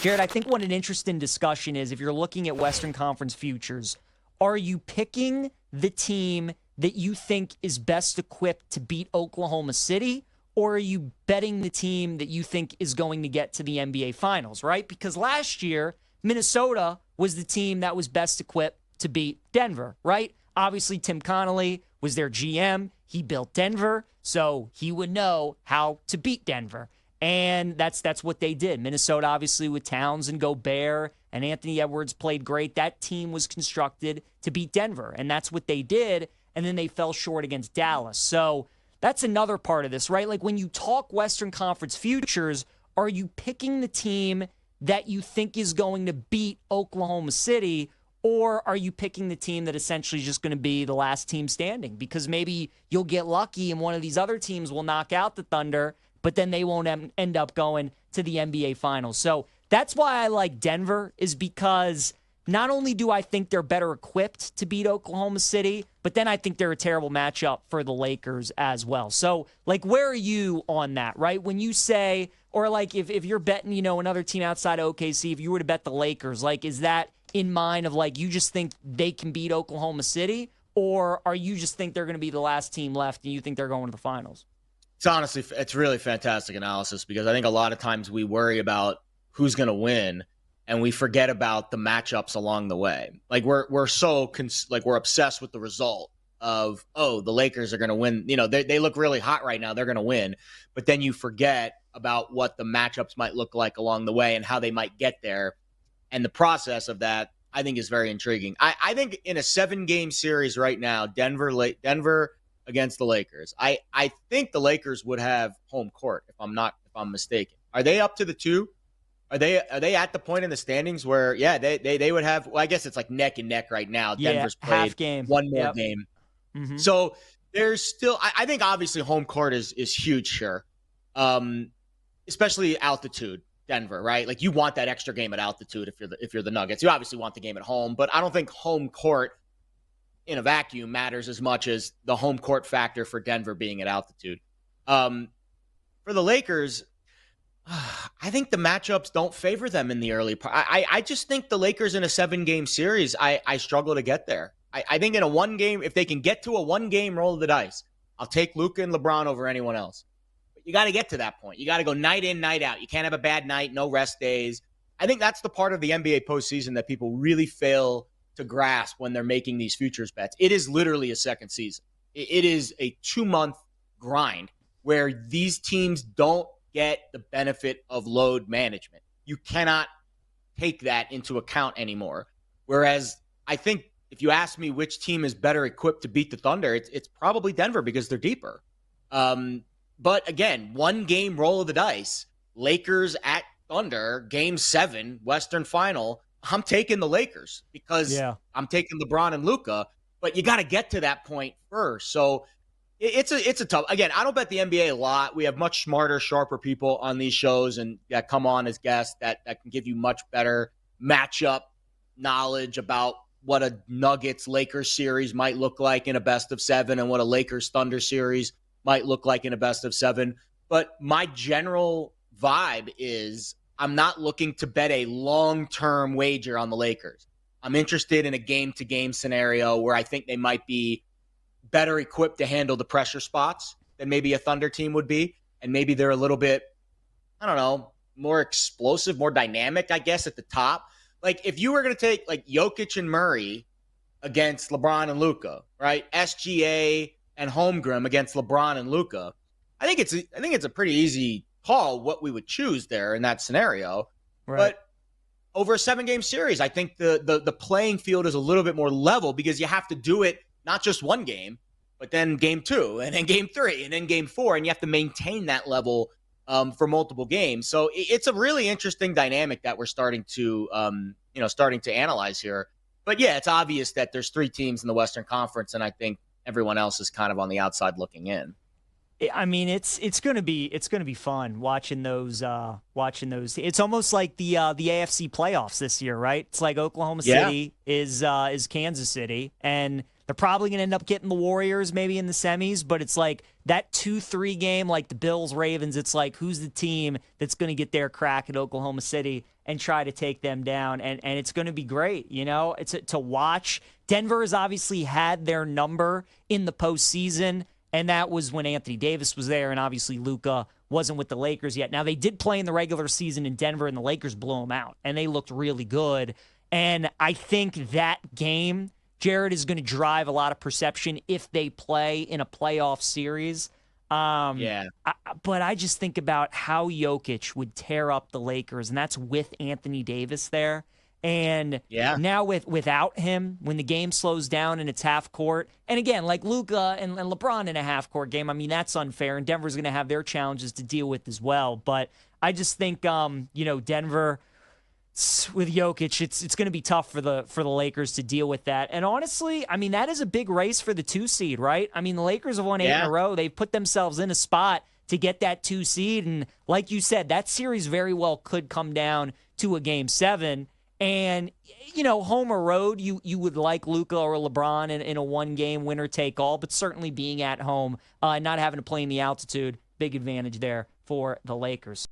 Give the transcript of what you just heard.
Jared, I think what an interesting discussion is, if you're looking at Western Conference futures, are you picking the team that you think is best equipped to beat Oklahoma City, or are you betting the team that you think is going to get to the NBA Finals, right? Because last year, Minnesota was the team that was best equipped to beat Denver, right? Obviously, Tim Connolly was their GM. He built Denver, so he would know how to beat Denver. And that's what they did. Minnesota, obviously, with Towns and Gobert and Anthony Edwards played great. That team was constructed to beat Denver, and that's what they did. And then they fell short against Dallas. So that's another part of this, right? Like when you talk Western Conference futures, are you picking the team that you think is going to beat Oklahoma City, or are you picking the team that essentially is just going to be the last team standing? Because maybe you'll get lucky and one of these other teams will knock out the Thunder, but then they won't end up going to the NBA Finals. So that's why I like Denver, is because not only do I think they're better equipped to beat Oklahoma City, but then I think they're a terrible matchup for the Lakers as well. So, like, where are you on that, right? When you say, or like if you're betting, another team outside of OKC, if you were to bet the Lakers, like, is that in mind of like you just think they can beat Oklahoma City, or are you just think they're going to be the last team left and you think they're going to the finals? It's really fantastic analysis, because I think a lot of times we worry about who's going to win and we forget about the matchups along the way. Like we're obsessed with the result of, the Lakers are going to win. They look really hot right now. They're going to win. But then you forget about what the matchups might look like along the way and how they might get there. And the process of that, I think, is very intriguing. I think in a 7-game series right now, Denver against the Lakers, I think the Lakers would have home court if I'm mistaken. Are they up to the 2? Are they at the point in the standings where they would have? Well, I guess it's like neck and neck right now. Denver's played half game. One more game. Mm-hmm. So there's still, I think obviously home court is huge here, especially altitude. Denver, right? Like you want that extra game at altitude if you're the Nuggets. You obviously want the game at home, but I don't think home court in a vacuum matters as much as the home court factor for Denver being at altitude. For the Lakers, I think the matchups don't favor them in the early part. I just think the Lakers in a 7-game series, I struggle to get there. I think in a 1-game, if they can get to a 1-game roll of the dice, I'll take Luka and LeBron over anyone else. You got to get to that point. You got to go night in, night out. You can't have a bad night, no rest days. I think that's the part of the NBA postseason that people really fail to grasp when they're making these futures bets. It is literally a second season. It is a 2-month grind where these teams don't get the benefit of load management. You cannot take that into account anymore. Whereas I think if you ask me which team is better equipped to beat the Thunder, it's probably Denver because they're deeper. But again, 1-game roll of the dice, Lakers at Thunder, Game 7, Western Final. I'm taking the Lakers because I'm taking LeBron and Luka. But you got to get to that point first. So it's a tough. Again, I don't bet the NBA a lot. We have much smarter, sharper people on these shows and that come on as guests that can give you much better matchup knowledge about what a Nuggets-Lakers series might look like in a best of 7 and what a Lakers-Thunder series might look like in a best of 7. But my general vibe is I'm not looking to bet a long-term wager on the Lakers. I'm interested in a game-to-game scenario where I think they might be better equipped to handle the pressure spots than maybe a Thunder team would be. And maybe they're a little bit, I don't know, more explosive, more dynamic, I guess, at the top. Like if you were going to take like Jokic and Murray against LeBron and Luka, right? SGA and Holmgren against LeBron and Luka. I think it's a pretty easy call what we would choose there in that scenario. Right. But over a 7-game series, I think the playing field is a little bit more level because you have to do it not just 1 game, but then Game 2 and then Game 3 and then Game 4, and you have to maintain that level for multiple games. So it's a really interesting dynamic that we're starting to analyze here. But yeah, it's obvious that there's 3 teams in the Western Conference, and I think everyone else is kind of on the outside looking in. I mean, it's gonna be fun watching those. It's almost like the AFC playoffs this year, right? It's like Oklahoma City is Kansas City, and They're probably going to end up getting the Warriors maybe in the semis, but it's like that 2-3 game, like the Bills-Ravens, it's like who's the team that's going to get their crack at Oklahoma City and try to take them down, and it's going to be great, you know? It's to watch. Denver has obviously had their number in the postseason, and that was when Anthony Davis was there, and obviously Luka wasn't with the Lakers yet. Now, they did play in the regular season in Denver, and the Lakers blew them out, and they looked really good. And I think that game, Jared, is going to drive a lot of perception if they play in a playoff series. But I just think about how Jokic would tear up the Lakers, and that's with Anthony Davis there. And now without him, when the game slows down and it's half court, and again, like Luka and LeBron in a half court game, I mean, that's unfair, and Denver's going to have their challenges to deal with as well. But I just think, Denver with Jokic, it's going to be tough for the Lakers to deal with that. And honestly, I mean, that is a big race for the 2 seed, right? I mean, the Lakers have won 8 in a row. They've put themselves in a spot to get that 2 seed. And like you said, that series very well could come down to a Game 7. And, home or road, you would like Luka or LeBron in a one-game winner-take-all, but certainly being at home, not having to play in the altitude, big advantage there for the Lakers.